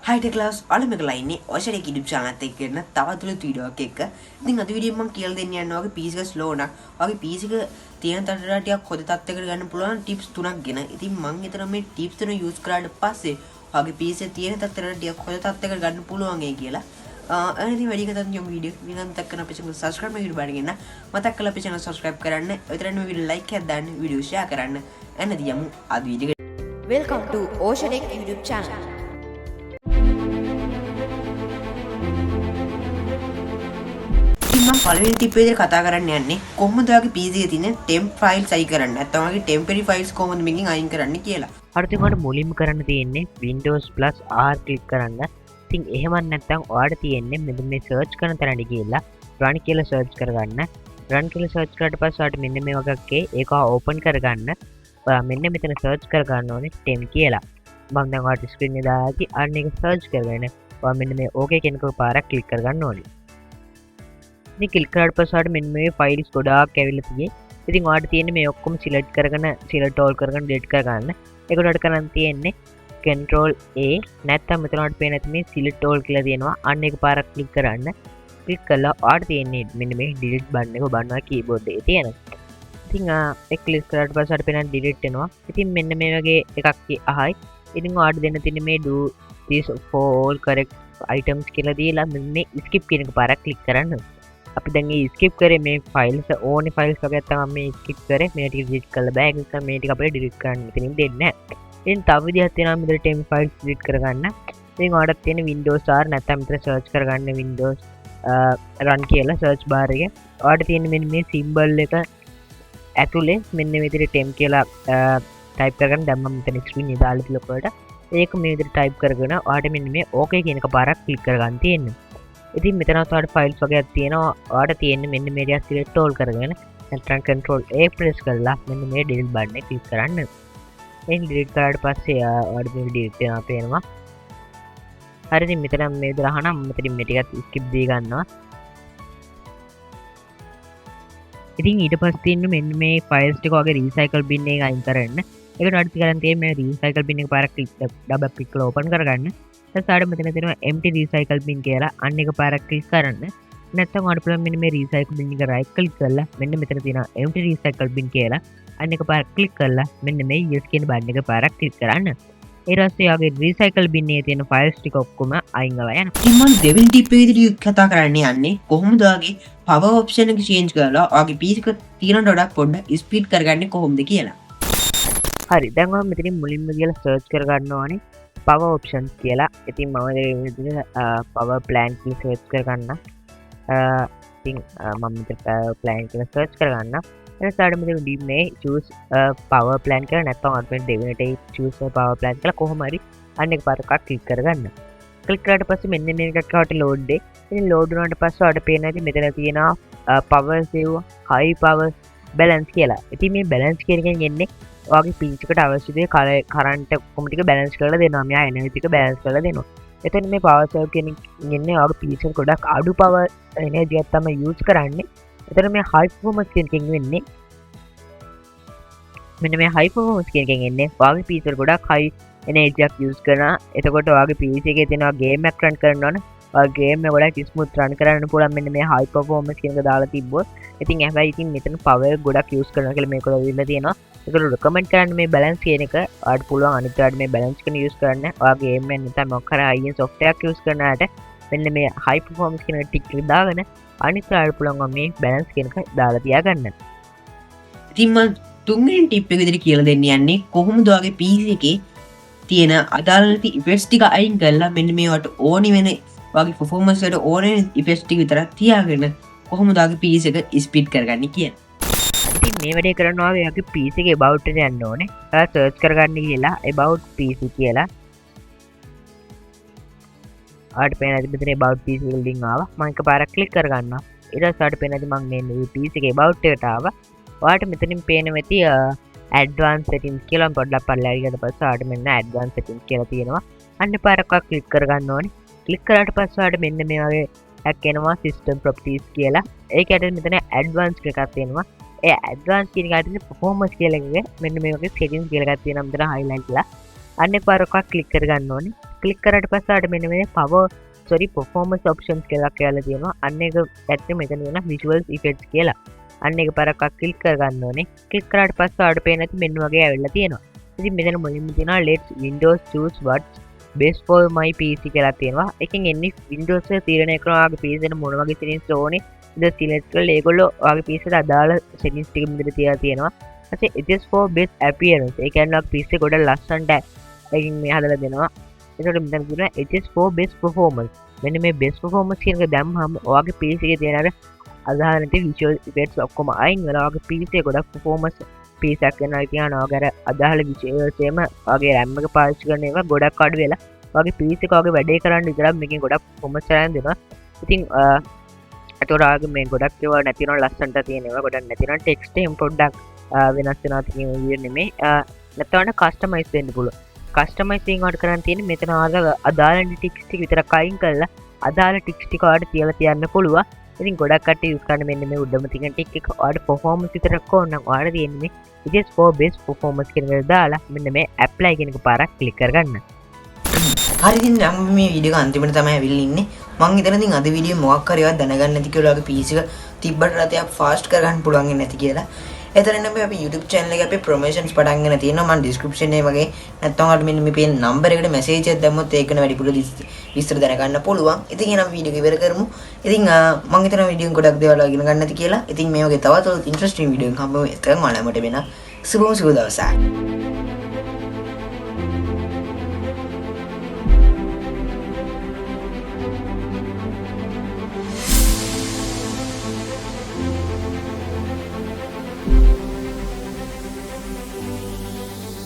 හයිට class අලමක ලයින්නේ ඔෂර කිඩුප් චානත් එක්කරන තවතුළ වීඩියෝක් එක්ක ඉතින් අද වීඩියෝ මම කියලා දෙන්න යනවා වගේ PC එක ස්ලෝ නම් වගේ PC එක තියෙන තත්ත්වයට ටිකක් හොඳ තත්ත්වයකට ගන්න පුළුවන් ටිප්ස් තුනක් ගෙන. ඉතින් මම හිතනවා මේ ටිප්ස් තුන යූස් කරාට පස්සේ වගේ PC එක තියෙන තත්ත්වයට ටිකක් හොඳ තත්ත්වයකට ගන්න පුළුවන් ඒ කියලා. ඉතින් වැඩි කතාවක් යමු වීඩියෝ නිකන් මතක් කරන අපේ channel subscribe මේ වීඩියෝ බලගෙන මතක් කරලා අපේ channel subscribe කරන්න. ඒතරම් මේ වීඩියෝ like එකක් දාන්න වීඩියෝ share කරන්න. එන්නදී යමු අද වීඩියෝ එකට. Welcome to Oceanic YouTube channel. මම පළවෙනි ටිප් එකේ කතා කරන්න යන්නේ කොහොමද ඔයාගේ PC එකේ තියෙන temp files අයින් කරන්න. නැත්නම් ඔයාගේ temporary files කොහොමද මේකෙන් අයින් කරන්න කියලා. හරියට ඔයාලට මුලින්ම කරන්න තියෙන්නේ Windows +R ක්ලික් කරන්න. ඉතින් එහෙම නැත්නම් ඔයාලට තියෙන්නේ මෙන්න මේ search කරන තැනට ගිහලා run කියලා search කරගන්න. run කියලා search කරාට පස්සේ ඔයාලට මෙන්න මේ වගේ ඒක open කරගන්න. ඔයා මෙන්න මෙතන search කරගන්න ඕනේ temp කියලා. මම දැන් ඔයාලට screen එක දාලා අන්න ඒක search කරගෙන ඔයා මෙන්න මේ okay කියන එක පාරක් ක්ලික් කරගන්න ඕනේ. ඉතින් ක්ලික් කරාට පස්සේ ඔයාලට මෙන්න මේ ෆයිල්ස් ගොඩාක් ඇවිල්ලා තියෙයි. ඉතින් ඔයාලට තියෙන්නේ මේ ඔක්කොම සිලෙක්ට් කරගෙන සිලෙක්ට් all කරගෙන ඩිලීට් කරගන්න. ඒක උඩට කරන් තියෙන්නේ control A නැත්නම් මෙතන ඔයාලට පේන ඇති මේ select all කියලා තියෙනවා. අන්න ඒක පාරක් ක්ලික් කරන්න. ක්ලික් කළා ඔයාලට තියෙන්නේ මෙන්න මේ delete button එක බලනවා keyboard එකේ තියෙනවා. ඉතින් ඒක ක්ලික් කරාට පස්සේ ඔයාලට පේන delete වෙනවා. ඉතින් මෙන්න මේ වගේ එකක් අහයි. ඉතින් ඔයාලට දෙන්න තියෙන්නේ මේ do this for all correct items කියලා දීලා මෙන්න මේ skip කියන එක පාරක් ක්ලික් කරන්න. අපි දැන් මේ ස්කිප් කරේ මේ ෆයිල්ස් ඕනේ ෆයිල්ස් වගේක් තමයි මේ ස්කිප් කරේ මේ ටික ඩිලීට් කරලා බෑ ඒක නිසා මේ ටික අපිට ඩිලීට් කරන්න මෙතනින් දෙන්නේ නැහැ. ඉතින් තව විදිහක් තියෙනවා මෙතන temp files ඩිලීට් කරගන්න. ඉතින් ඔයාලට තියෙන Windows R නැත්නම් මෙතන search කරගන්න Windows run කියලා search bar එකේ ඔයාලට තියෙන මෙන්න මේ symbol එක ඇතුලේ මෙන්න මේ විදිහට temp කියලා type කරගන්න. දැන් මම මෙතන screen එක දාලා තියලා ඒක මේ විදිහට type කරගෙන ඔයාලට මෙන්න මේ okay කියන එක පාරක් click කරගන්න තියෙනවා. ඉතින් මෙතන ඔයාලට ෆයිල්ස් වගේක් තියෙනවා. ඔයාලට තියෙන්නේ මෙන්න මේ ටික select all කරගෙන නැත්නම් control A press කරලා මෙන්න මේ delete button එක click කරන්න. එන් delete කරාට පස්සේ ඔයාලට මේ delete වෙනවා පේනවා. හරි ඉතින් මෙතන මේ විදිහට අහනම් මෙතනින් මේ ටිකත් skip දී ගන්නවා. ඉතින් ඊට පස්සේ තියෙන්නේ මෙන්න මේ ෆයිල්ස් ටික වගේ recycle bin එක අයින් කරන්න. ඒකට අඩි කරන් තියෙන්නේ මේ recycle bin එක පාරක් ඩබල් ක්ලික් කරලා open කරගන්න. ඊට මෙතන තියෙනවා empty recycle bin කියලා අන්න එක පාරක් ක්ලික් කරන්න. නැත්නම් ඔයාලට පුළුවන් මෙන්න මේ recycle bin එක right click කරලා මෙන්න මෙතන තියෙනවා empty recycle bin කියලා අන්න එක පාරක් ක්ලික් කරලා මෙන්න මේ yes කියන බටන් එක පාරක් ක්ලික් කරන්න. ඊට පස්සේ ඔයාගේ recycle bin එකේ තියෙන files ටික ඔක්කොම අයින් වෙලා යනවා. ඉතින් මම දෙවෙනි ටිප් එකේදී කතා කරන්න යන්නේ කොහොමද ඔයාගේ power option එක change කරලා ඔයාගේ PC එක තියෙන ඩොඩක් පොඩ්ඩක් ස්පීඩ් කරගන්නේ කොහොමද කියලා. හරි දැන් ඔයා මෙතනින් මුලින්ම ගිහලා search කරගන්න ඕනේ power options කියලා. ඉතින් මම මේ විදිහට power plan කියලා search කරගන්න. ඉතින් මම මෙතන power plan කියලා search කරගන්න. ඊට මෙතන මේ choose power plan කියලා නැත්නම් අත් වෙන දෙවෙනිට choose power plan කියලා කොහොම හරි අන්න එක පාරක් ක්ලික් කරගන්න. ක්ලික් කරාට පස්සේ මෙන්න මේකට කාට load දෙයි. ඉතින් load වුණාට පස්සේ ඔයාලට පේනවා ඉතින් මෙතන තියෙනවා power save high power balance කියලා. ඉතින් මේ balance කියන එකෙන් එන්නේ ඔයාගේ PC එකට අවශ්‍ය දේ කරන්ට් ඔක්කොම ටික බැලන්ස් කරලා දෙනවා. මෙයා එනර්ජි ටික බැලන්ස් කරලා දෙනවා. එතන මේ power save කියන ඉන්නේ ඔයාගේ PC එක ගොඩක් අඩු power energy එකක් තමයි use කරන්නේ. එතන මේ high performance කියන එකෙන් වෙන්නේ මෙන්න මේ high performance කියන එකෙන් එන්නේ ඔයාගේ PC එක ගොඩක් high energy එකක් use කරනවා. එතකොට ඔයාගේ PC එකේ තියෙනවා game එකක් run කරනවා නම් ඔයාගේ game එක ගොඩක් smooth run කරන්න පුළුවන් මෙන්න මේ high performance කියන එක දාලා තිබ්බොත්. ඉතින් හැබැයි ඉතින් මෙතන power ගොඩක් use කරනවා කියලා මේක ඔයලා තියෙනවා. ඒක රෙකමන්ඩ් කරන්න මේ balance කියන එක ඔයාලට පුළුවන් අනිත් ඔයාලට මේ balance කියන use කරන්න. ඔයාගේ game එක නැත්නම් මොකක් හරි high-end software එකක් use කරනාට මෙන්න මේ high performance කියන එක ටික දාගෙන අනිත් ඔයාලට පුළුවන් මේ balance කියන එක දාලා තියාගන්න. ඉතින් මම තුන්වෙනි ටිප් එක විදිහට කියලා දෙන්න යන්නේ කොහොමද ඔයාගේ PC එකේ තියෙන අදාළ නැති effects ටික අයින් කරලා මෙන්න මේවට ඕනි වෙන ඔයාගේ performance වලට ඕන වෙන effects ටික විතරක් තියාගෙන කොහොමද ඔයාගේ PC එක ස්පීඩ් කරගන්නේ කියලා. ඉතින් මේ වැඩේ කරනවා ඔයාගේ PC එකේ about එකට යන්න ඕනේ. ඔයා search කරගන්න කියලා about PC කියලා. ආට පේන ඇති මෙතන about PC එක ලින්ක් ආවා. මම එකපාරක් ක්ලික් කරගන්නවා. ඊට පස්සේ ආට පේන ඇති මම මේ PC එකේ about එකට ආවා. ඔයාට මෙතනින් පේන මෙති advanced settings කියලා පොඩ්ඩක් පල්ලෙහාට ගියාට පස්සේ ආට මෙන්න advanced settings කියලා තියෙනවා. අන්න පාරක් ක්ලික් කරගන්න ඕනේ. ක්ලික් කරාට පස්සේ ආට මෙන්න මේ වගේ එකක් එනවා system properties කියලා. ඒකට මෙතන advanced එකක් තියෙනවා. ඒ advanced කියන එකට performance කියලා එකේ මෙන්න මේ වගේ settings කියලා එකක් තියෙනවා මෙතන highlight කරලා. අන්න එක පාරක් ක්ලික් කරගන්න ඕනේ. ක්ලික් කරාට පස්සේ ආට මෙන්න මේ performance options කියලා තියෙනවා. අන්න එක පැත්තේ මෙතන තියෙන visual effects කියලා. අන්න එක පාරක් ක්ලික් කරගන්න ඕනේ. ක්ලික් කරාට පස්සේ ආට පේන්නේ නැති මෙන්න වගේ ඇවිල්ලා තියෙනවා. ඉතින් මෙතන මුලින්ම තියෙනවා let's Windows choose what's best for my PC කියලා තියෙනවා. එකෙන් එන්නේ Windows එක තීරණය කරනවා ඔයාගේ PC එකට මොන වගේ settings ඕනේ. ඉතින් select කරලා ඒගොල්ලෝ ඔයාගේ PC එකට අදාළ settings ටික මෙතන තියලා තියෙනවා. ඊට it is for best appearance. ඒ කියන්නේ ඔයාගේ PC එක ගොඩක් ලස්සනට එකකින් මේ හදලා දෙනවා. ඒකට මෙතන කියනවා it is for best performance. මෙන්න මේ best performance කියන එක දැම්මම ඔයාගේ PC එකේ තියෙන අර අදාළ නැති visual effects ඔක්කොම අයින් වෙලා ඔයාගේ PC එක ගොඩක් performance PC එකක් වෙනවා කියනවා. ඔයාගේ අදාළ visuals එම ඔයාගේ RAM එක පාවිච්චි කරන ඒවා ගොඩක් අඩු වෙලා ඔයාගේ PC එක ඔයාගේ වැඩේ කරන්න විතරක් මේකෙන් ගොඩක් performance එකක් දෙනවා. ඉතින් ඒතකොට ඔයාගේ මේ ගොඩක් ඒවා නැතිනවා ලස්සනට තියෙන ඒවා ගොඩක් නැතිනවා text එක පොඩ්ඩක් වෙනස් වෙනවා කියන විදිහ නෙමෙයි. නැත්නම් කස්ටමයිස් වෙන්න පුළුවන්. කස්ටමයිසින් වලට කරන් තියෙන්නේ මෙතන ආග අදාළ ටික්ස් ටික විතරක් අයින් කරලා අදාළ ටික්ස් ටික ඔයාලට තියලා තියන්න පුළුවන්. ඉතින් ගොඩක් කට්ටිය යූස් කරන්නේ මෙන්න මේ උඩම තියෙන ටික් එක ඔයාලට performance විතරක් ඕන නම් ඔයාලට තියෙන්නේ it is for best performance කියන එක දාලා මෙන්න මේ apply කියන එක පාරක් ක්ලික් කරගන්න. හරි ඉතින් මම මේ වීඩියෝ එක අන්තිමට තමයි ඇවිල්ලා ඉන්නේ. මං හිතන ඉතින් අද වීඩියෝ මොකක් හරි ඒවා දැනගන්න නැති කියලා ඔයාගේ PC එක තිබ්බට රටයක් ෆාස්ට් කරගන්න පුළුවන් වෙන්නේ නැති කියලා. එතන අපි අපේ YouTube channel එකේ අපේ promotions පටන් ගන්න තියෙනවා. මම description එකේ වගේ නැත්නම් ඔයාලට මෙන්න මේ පේන number එකට message එකක් දැම්මොත් ඒකන වැඩිපුර විස්තර දැනගන්න පුළුවන්. ඉතින් එහෙනම් වීඩියෝ එක ඉවර කරමු. ඉතින් මම හිතනවා වීඩියෝ එක ගොඩක් දේවල් ඉගෙන ගන්න නැති කියලා. ඉතින් මේ වගේ තවත් interesting වීඩියෝ එකක් හම්බෙමු. එතකන් ඔයාලා මට වෙන සුබ දවසක්.